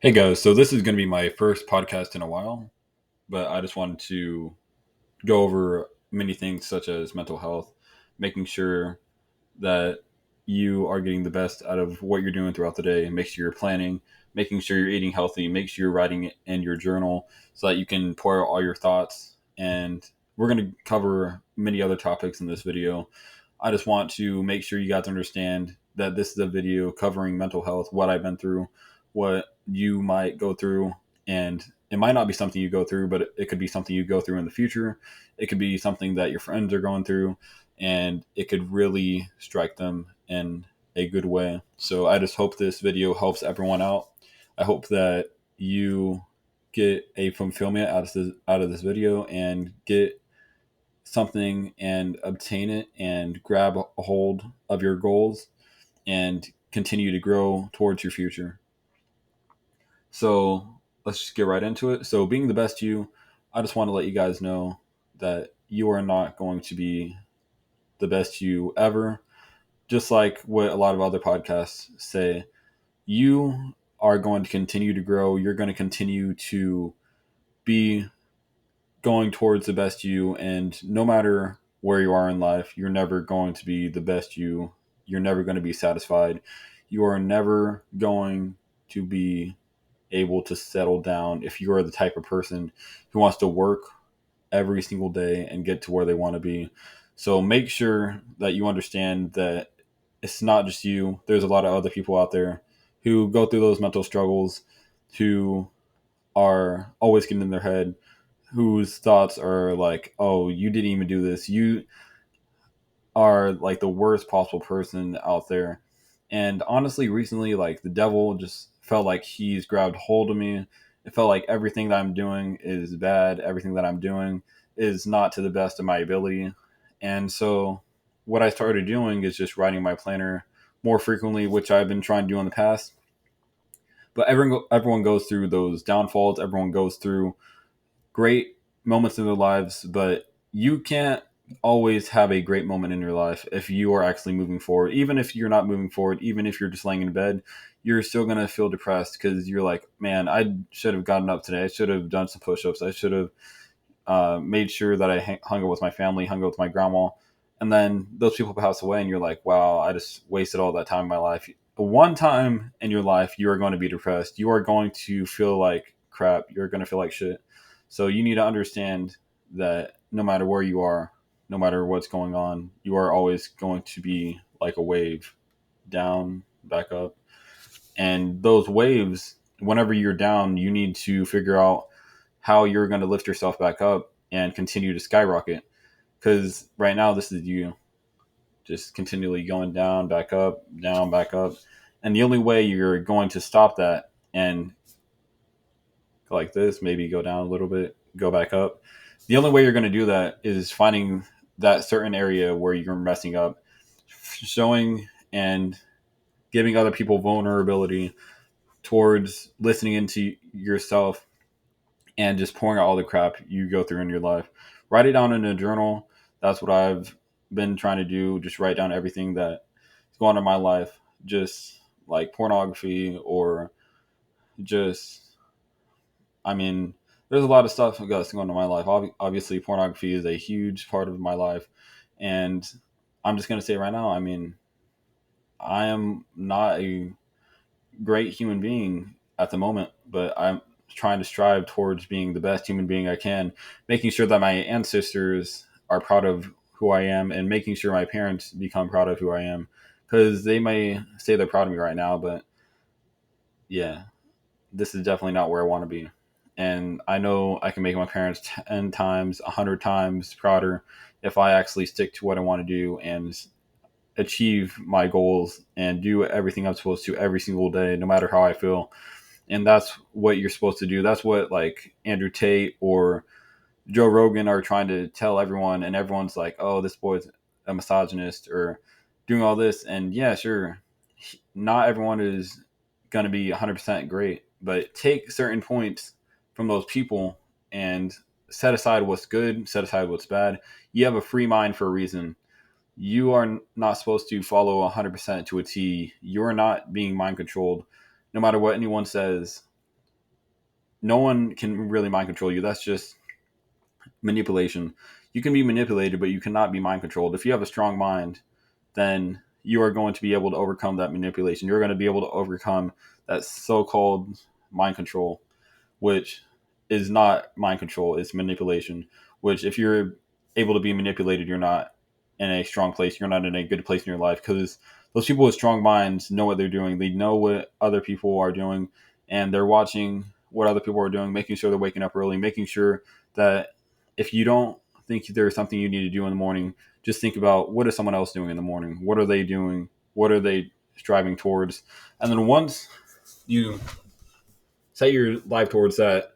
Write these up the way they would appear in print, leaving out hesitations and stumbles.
Hey guys, so this is going to be my first podcast in a while, but I just wanted to go over many things such as mental health, making sure that you are getting the best out of what you're doing throughout the day, make sure you're planning, making sure you're eating healthy, make sure you're writing it in your journal so that you can pour out all your thoughts. And we're going to cover many other topics in this video. I just want to make sure you guys understand that this is a video covering mental health, what I've been through, what you might go through, and it might not be something you go through, but it could be something you go through in the future. It could be something that your friends are going through, and it could really strike them in a good way. So I just hope this video helps everyone out. I hope that you get a fulfillment out of this video and get something and obtain it and grab a hold of your goals and continue to grow towards your future. So let's just get right into it. So being the best you, I just want to let you guys know that you are not going to be the best you ever. Just like what a lot of other podcasts say, you are going to continue to grow. You're going to continue to be going towards the best you. And no matter where you are in life, you're never going to be the best you. You're never going to be satisfied. You are never going to be able to settle down if you are the type of person who wants to work every single day and get to where they want to be. So make sure that you understand that it's not just you. There's a lot of other people out there who go through those mental struggles, who are always getting in their head, whose thoughts are like, oh, you didn't even do this. You are like the worst possible person out there. And honestly, recently, like the devil just felt like he's grabbed hold of me. It felt like everything that I'm doing is bad. Everything that I'm doing is not to the best of my ability. And so, what I started doing is just writing my planner more frequently, which I've been trying to do in the past. But everyone goes through those downfalls. Everyone goes through great moments in their lives, but you can't always have a great moment in your life if you are actually moving forward. Even if you're not moving forward, even if you're just laying in bed, you're still going to feel depressed because you're like, man, I should have gotten up today. I should have done some push ups. I should have made sure that I hung out with my family, hung out with my grandma. And then those people pass away, and you're like, wow, I just wasted all that time in my life. One time in your life, you are going to be depressed. You are going to feel like crap. You're going to feel like shit. So you need to understand that no matter where you are, no matter what's going on, you are always going to be like a wave, down, back up. And those waves, whenever you're down, you need to figure out how you're going to lift yourself back up and continue to skyrocket. Because right now, this is you just continually going down, back up. And the only way you're going to stop that and like this, maybe go down a little bit, go back up. The only way you're going to do that is finding that certain area where you're messing up, showing and giving other people vulnerability towards listening into yourself and just pouring out all the crap you go through in your life. Write it down in a journal. That's what I've been trying to do. Just write down everything that's going on in my life, just like pornography or just, I mean, there's a lot of stuff that's going on in my life. Obviously, pornography is a huge part of my life. And I'm just going to say right now, I mean, I am not a great human being at the moment, but I'm trying to strive towards being the best human being I can, making sure that my ancestors are proud of who I am and making sure my parents become proud of who I am. Because they may say they're proud of me right now, but yeah, this is definitely not where I want to be. And I know I can make my parents 10 times, 100 times prouder if I actually stick to what I want to do and achieve my goals and do everything I'm supposed to every single day, no matter how I feel. And that's what you're supposed to do. That's what like Andrew Tate or Joe Rogan are trying to tell everyone. And everyone's like, oh, this boy's a misogynist or doing all this. And yeah, sure, not everyone is going to be 100% great, but take certain points from those people and set aside what's good, set aside what's bad. You have a free mind for a reason. You are not supposed to follow 100% to a T. You're not being mind controlled. No matter what anyone says, no one can really mind control you. That's just manipulation. You can be manipulated, but you cannot be mind controlled. If you have a strong mind, then you are going to be able to overcome that manipulation. You're going to be able to overcome that so-called mind control, which is not mind control, it's manipulation. Which, if you're able to be manipulated, you're not in a strong place. You're not in a good place in your life, because those people with strong minds know what they're doing. They know what other people are doing, and they're watching what other people are doing, making sure they're waking up early, making sure that if you don't think there's something you need to do in the morning, just think about, what is someone else doing in the morning? What are they doing? What are they striving towards? And then once you set your life towards that,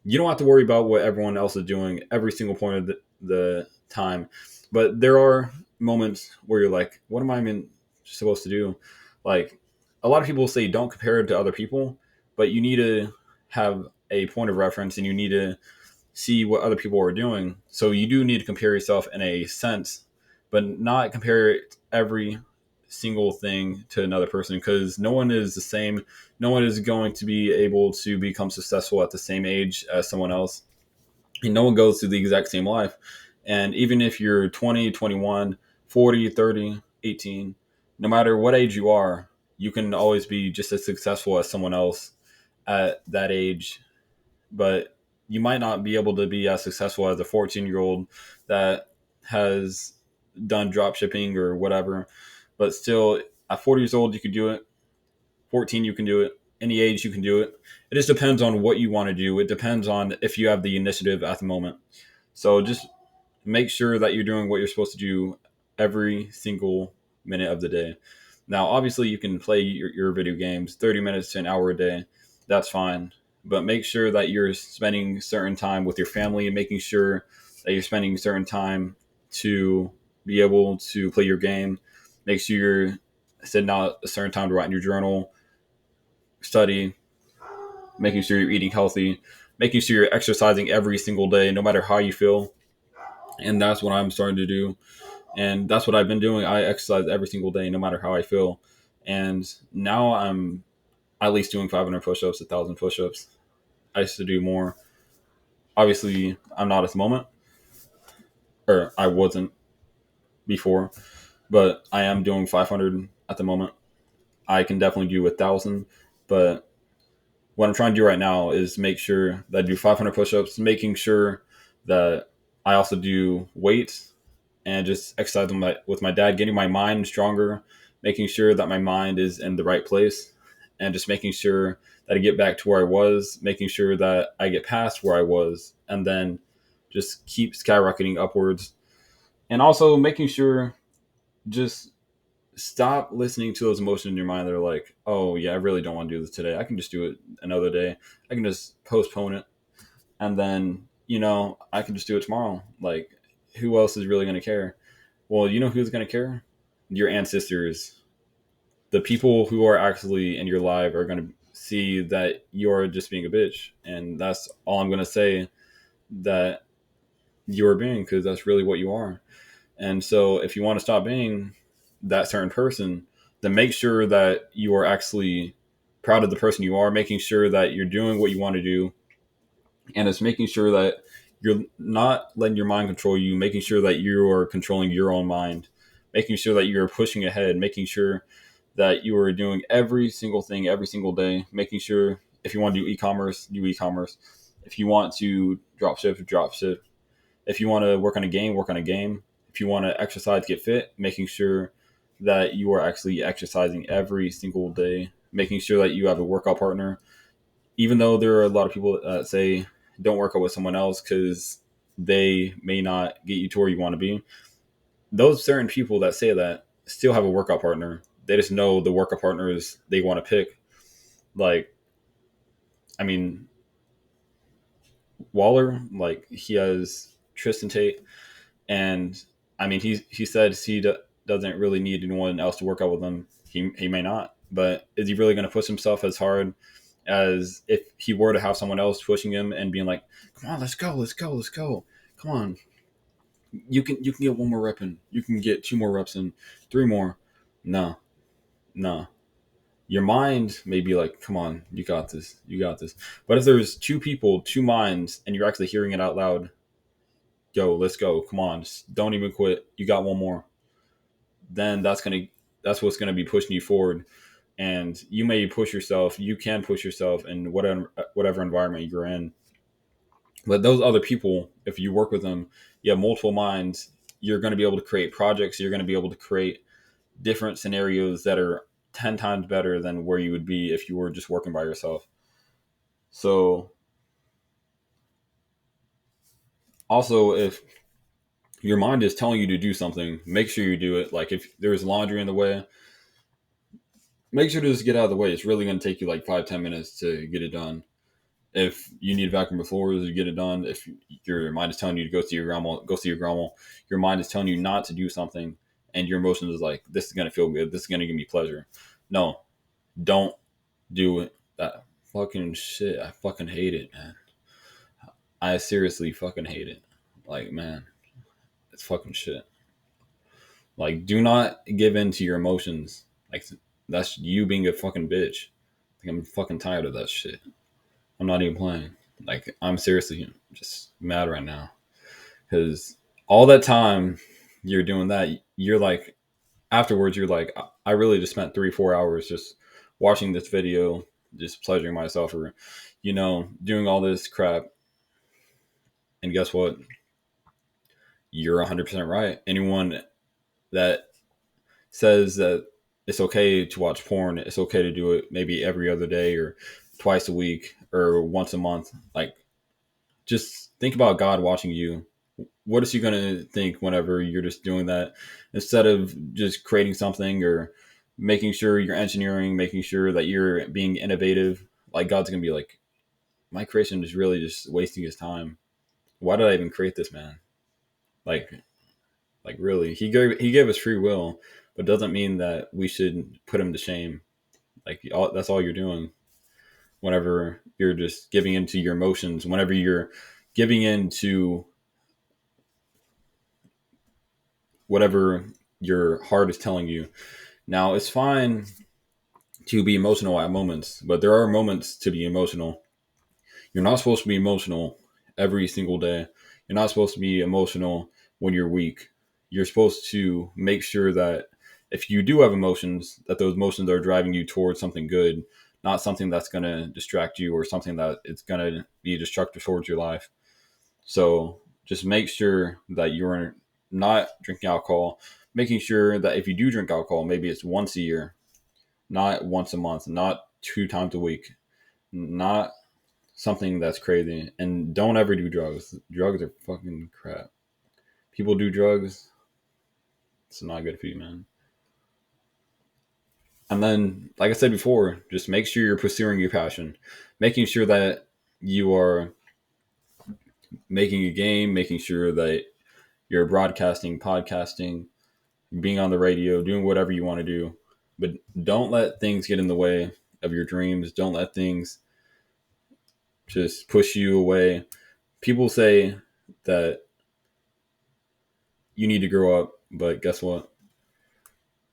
you don't have to worry about what everyone else is doing every single point of the time. But there are moments where you're like, what am I even supposed to do? Like, a lot of people say don't compare it to other people, but you need to have a point of reference, and you need to see what other people are doing. So you do need to compare yourself in a sense, but not compare it every single thing to another person, because no one is the same. No one is going to be able to become successful at the same age as someone else. And no one goes through the exact same life. And even if you're 20, 21, 40, 30, 18, no matter what age you are, you can always be just as successful as someone else at that age. But you might not be able to be as successful as a 14-year-old that has done drop shipping or whatever. But still, at 40 years old, you can do it. 14, you can do it. Any age, you can do it. It just depends on what you want to do. It depends on if you have the initiative at the moment. So just make sure that you're doing what you're supposed to do every single minute of the day. Now, obviously, you can play your video games 30 minutes to an hour a day. That's fine. But make sure that you're spending certain time with your family, and making sure that you're spending certain time to be able to play your game. Make sure you're setting out a certain time to write in your journal, study, making sure you're eating healthy, making sure you're exercising every single day, no matter how you feel. And that's what I'm starting to do. And that's what I've been doing. I exercise every single day, no matter how I feel. And now I'm at least doing 500 push-ups, 1,000 push-ups. I used to do more. Obviously, I'm not at the moment, or I wasn't before, but I am doing 500 at the moment. I can definitely do 1,000, but what I'm trying to do right now is make sure that I do 500 push-ups, making sure that I also do weights and just exercise with my dad, getting my mind stronger, making sure that my mind is in the right place, and just making sure that I get back to where I was, making sure that I get past where I was, and then just keep skyrocketing upwards. And also making sure, just stop listening to those emotions in your mind that are like, oh, yeah, I really don't want to do this today. I can just do it another day. I can just postpone it. And then, I can just do it tomorrow. Like, who else is really going to care? Well, you know who's going to care? Your ancestors. The people who are actually in your life are going to see that you're just being a bitch. And that's all I'm going to say that you're being, because that's really what you are. And so if you want to stop being that certain person, then make sure that you are actually proud of the person you are, making sure that you're doing what you want to do, and it's making sure that you're not letting your mind control you, making sure that you are controlling your own mind, making sure that you're pushing ahead, making sure that you are doing every single thing every single day, making sure if you want to do e-commerce. If you want to drop ship. If you want to work on a game, work on a game. If you want to exercise, get fit, making sure that you are actually exercising every single day, making sure that you have a workout partner. Even though there are a lot of people that say don't work out with someone else because they may not get you to where you want to be, those certain people that say that still have a workout partner. They just know the workout partners they want to pick. Like, I mean, Waller, like, he has Tristan Tate. And I mean, he said doesn't really need anyone else to work out with him. He may not, but is he really going to push himself as hard as if he were to have someone else pushing him and being like, "Come on, let's go, let's go, let's go. Come on, you can get one more rep in. You can get two more reps in, three more." No, no. Your mind may be like, come on, you got this, you got this. But if there's two people, two minds, and you're actually hearing it out loud, go, let's go, come on, just don't even quit. You got one more. Then that's what's gonna be pushing you forward. And you may push yourself. You can push yourself in whatever environment you're in. But those other people, if you work with them, you have multiple minds. You're going to be able to create projects. You're going to be able to create different scenarios that are 10 times better than where you would be if you were just working by yourself. So, also, if your mind is telling you to do something, make sure you do it. Like if there's laundry in the way, make sure to just get out of the way. It's really going to take you like 5-10 minutes to get it done. If you need to vacuum the floors, you get it done. If your mind is telling you to go see your grandma, go see your grandma. Your mind is telling you not to do something, and your emotions is like, this is going to feel good. This is going to give me pleasure. No, don't do it. That fucking shit. I fucking hate it, man. I seriously fucking hate it. Like, man, it's fucking shit. Like, do not give in to your emotions. Like, that's you being a fucking bitch. Like, I'm fucking tired of that shit. I'm not even playing. Like, I'm seriously just mad right now. Because all that time you're doing that, you're like, afterwards, you're like, I really just spent 3-4 hours just watching this video, just pleasuring myself, or, doing all this crap. And guess what? You're 100% right. Anyone that says that it's okay to watch porn, it's okay to do it maybe every other day or twice a week or once a month, like, just think about God watching you. What is he going to think whenever you're just doing that instead of just creating something or making sure you're engineering, making sure that you're being innovative? Like, God's going to be like, my creation is really just wasting his time. Why did I even create this, man? Like, really, he gave us free will, but doesn't mean that we should put him to shame. Like, that's all you're doing whenever you're just giving into your emotions, whenever you're giving into whatever your heart is telling you. Now, it's fine to be emotional at moments, but there are moments to be emotional. You're not supposed to be emotional every single day. You're not supposed to be emotional when you're weak. You're supposed to make sure that if you do have emotions, that those emotions are driving you towards something good, not something that's going to distract you or something that it's going to be destructive towards your life. So just make sure that you're not drinking alcohol, making sure that if you do drink alcohol, maybe it's once a year, not once a month, not 2 times a week, not something that's crazy. And don't ever do drugs. Drugs are fucking crap. People do drugs, it's not good for you, man. And then, like I said before, just make sure you're pursuing your passion, making sure that you are making a game, making sure that you're broadcasting, podcasting, being on the radio, doing whatever you want to do. But don't let things get in the way of your dreams. Don't let things just push you away. People say that you need to grow up, but guess what?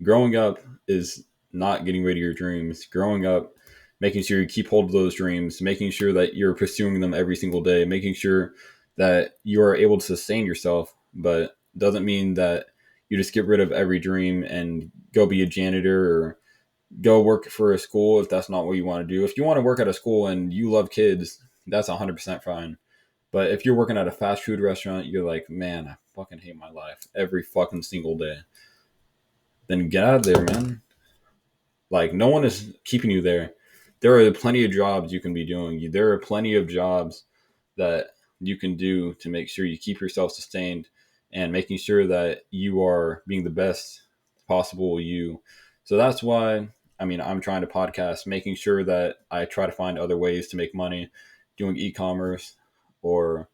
Growing up is not getting rid of your dreams. Growing up, making sure you keep hold of those dreams, making sure that you're pursuing them every single day, making sure that you are able to sustain yourself, but doesn't mean that you just get rid of every dream and go be a janitor or go work for a school if that's not what you want to do. If you want to work at a school and you love kids, that's 100% fine. But if you're working at a fast food restaurant, you're like, man, I fucking hate my life every fucking single day. Then get out of there, man. Like, no one is keeping you there. There are plenty of jobs you can be doing. There are plenty of jobs that you can do to make sure you keep yourself sustained and making sure that you are being the best possible you. So that's why, I'm trying to podcast, making sure that I try to find other ways to make money doing e-commerce or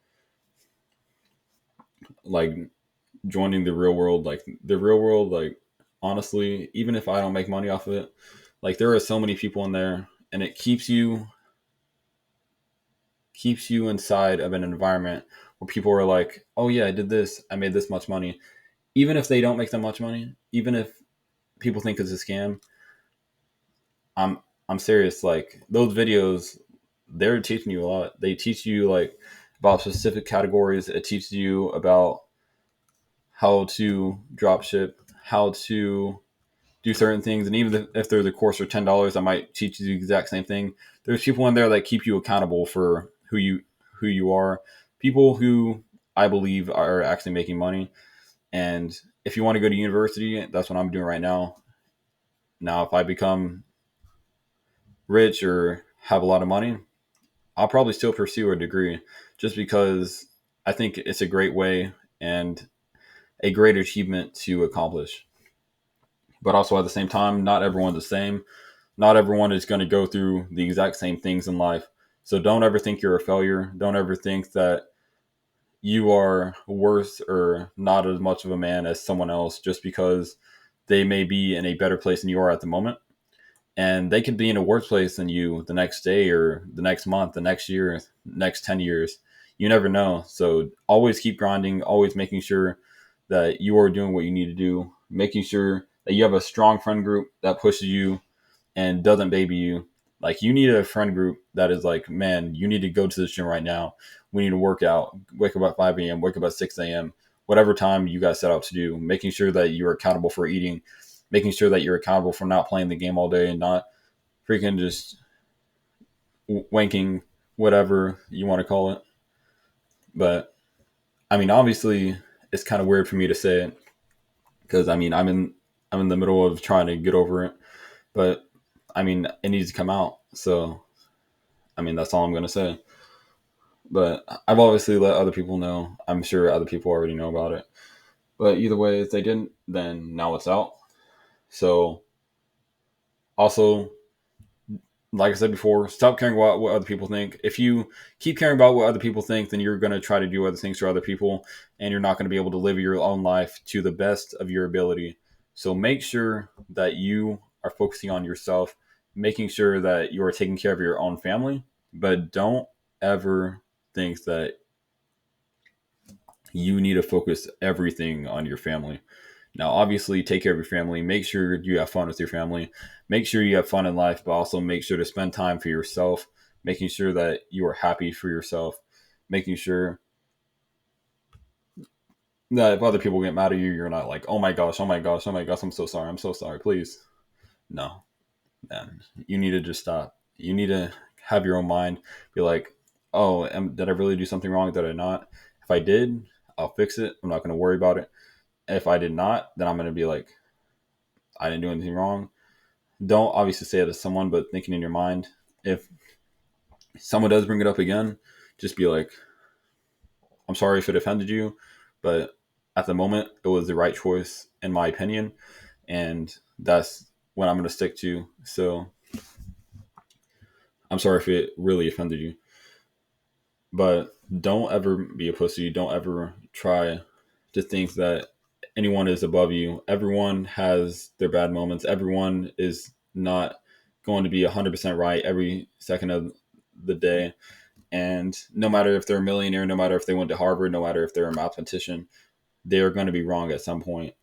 like joining the real world. Like, the real world, like, honestly, even if I don't make money off of it, like, there are so many people in there, and it keeps you inside of an environment where people are like, oh yeah, I did this, I made this much money. Even if they don't make that much money, even if people think it's a scam, I'm I'm serious. Like those videos, they're teaching you a lot. They teach you like about specific categories. It teaches you about how to drop ship, how to do certain things, and even if there's a course for $10, I might teach you the exact same thing. There's people in there that keep you accountable for who you are. People who I believe are actually making money. And if you want to go to university, that's what I'm doing right now. Now, if I become rich or have a lot of money, I'll probably still pursue a degree just because I think it's a great way and a great achievement to accomplish. But also at the same time, not everyone's the same. Not everyone is going to go through the exact same things in life. So don't ever think you're a failure. Don't ever think that you are worse or not as much of a man as someone else just because they may be in a better place than you are at the moment. And they could be in a worse place than you the next day or the next month, the next year, next 10 years. You never know. So always keep grinding, always making sure that you are doing what you need to do, making sure that you have a strong friend group that pushes you and doesn't baby you. Like you need a friend group that is like, man, you need to go to the gym right now. We need to work out. Wake up at 5 a.m. Wake up at 6 a.m. Whatever time you guys set out to do. Making sure that you're accountable for eating. Making sure that you're accountable for not playing the game all day and not freaking just wanking, whatever you want to call it. But I mean, obviously, it's kind of weird for me to say it because I mean, I'm in the middle of trying to get over it. But I mean, it needs to come out. So I mean, that's all I'm gonna say. But I've obviously let other people know. I'm sure other people already know about it. But either way, if they didn't, then now it's out. So also, like I said before, stop caring about what other people think. If you keep caring about what other people think, then you're going to try to do other things for other people, and you're not going to be able to live your own life to the best of your ability. So make sure that you are focusing on yourself, making sure that you are taking care of your own family, but don't ever think that you need to focus everything on your family. Now, obviously, take care of your family. Make sure you have fun with your family. Make sure you have fun in life, but also make sure to spend time for yourself, making sure that you are happy for yourself, making sure that if other people get mad at you, you're not like, oh my gosh, oh my gosh, oh my gosh, I'm so sorry, please. No, man, you need to just stop. You need to have your own mind. Be like, oh, did I really do something wrong? Did I not? If I did, I'll fix it. I'm not going to worry about it. If I did not, then I'm going to be like, I didn't do anything wrong. Don't obviously say it to someone, but thinking in your mind, if someone does bring it up again, just be like, I'm sorry if it offended you, but at the moment, it was the right choice, in my opinion. And that's what I'm going to stick to. So I'm sorry if it really offended you. But don't ever be a pussy. Don't ever try to think that anyone is above you. Everyone has their bad moments. Everyone is not going to be 100% right every second of the day. And no matter if they're a millionaire, no matter if they went to Harvard, no matter if they're a mathematician, they are going to be wrong at some point.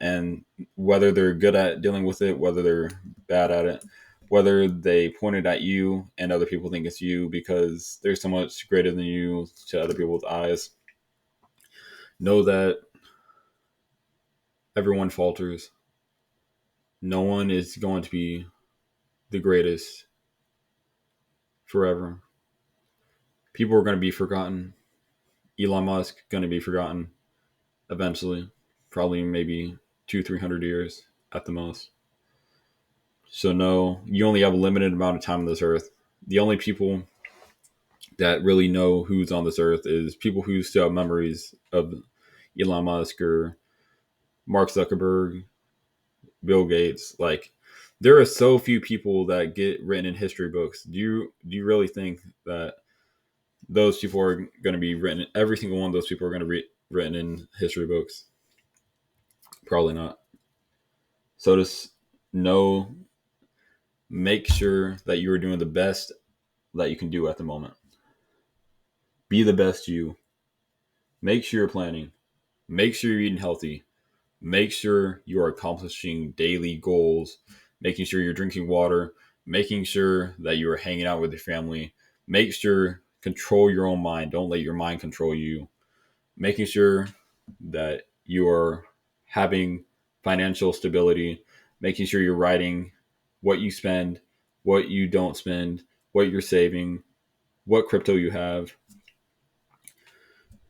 And whether they're good at dealing with it, whether they're bad at it, whether they pointed at you and other people think it's you because they're so much greater than you to other people's eyes, know that everyone falters. No one is going to be the greatest forever. People are going to be forgotten. Elon Musk going to be forgotten eventually, probably maybe 200-300 years at the most. So no, you only have a limited amount of time on this earth. The only people that really know who's on this earth is people who still have memories of Elon Musk or Mark Zuckerberg, Bill Gates. Like there are so few people that get written in history books. Do you really think that those people are going to be written? Every single one of those people are going to be written in history books? Probably not. So just know, make sure that you are doing the best that you can do at the moment. Be the best you. Make sure you're planning. Make sure you're eating healthy. Make sure you are accomplishing daily goals making sure you're drinking water, making sure that you are hanging out with your family. Make sure control your own mind. Don't let your mind control you. Making sure that you are having financial stability, making sure you're writing what you spend, what you don't spend, what you're saving, what crypto you have.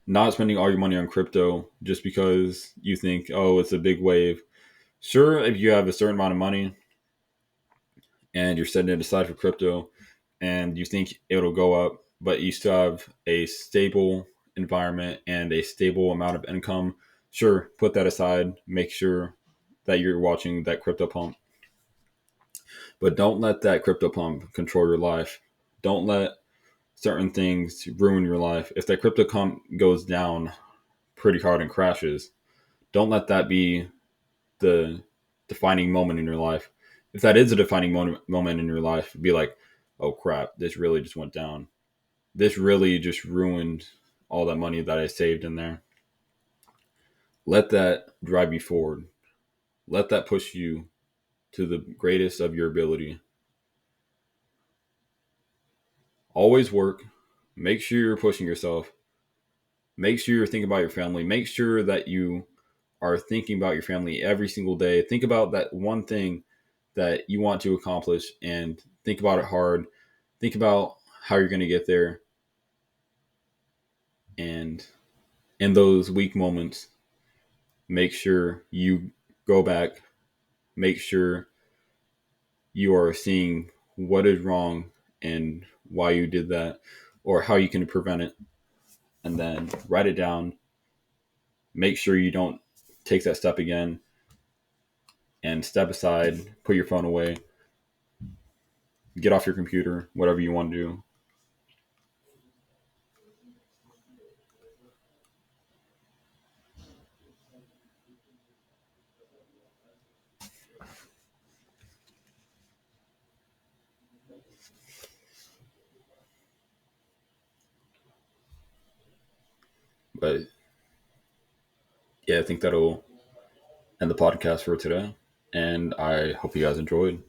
Not spending all your money on crypto just because you think, oh, it's a big wave. Sure, if you have a certain amount of money and you're setting it aside for crypto and you think it'll go up, but you still have a stable environment and a stable amount of income, sure, put that aside. Make sure that you're watching that crypto pump. But don't let that crypto pump control your life. Don't let certain things ruin your life. If that crypto pump goes down pretty hard and crashes, don't let that be the defining moment in your life. If that is a defining moment in your life, be like, oh crap, this really just went down. This really just ruined all that money that I saved in there. Let that drive you forward. Let that push you to the greatest of your ability. Always work. Make sure you're pushing yourself. Make sure you're thinking about your family. Make sure that you are thinking about your family every single day. Think about that one thing that you want to accomplish and think about it hard. Think about how you're going to get there. And in those weak moments, make sure you go back, make sure you are seeing what is wrong and why you did that or how you can prevent it, and then write it down. Make sure you don't take that step again and step aside, put your phone away, get off your computer, whatever you want to do. But yeah, I think that'll end the podcast for today. And I hope you guys enjoyed.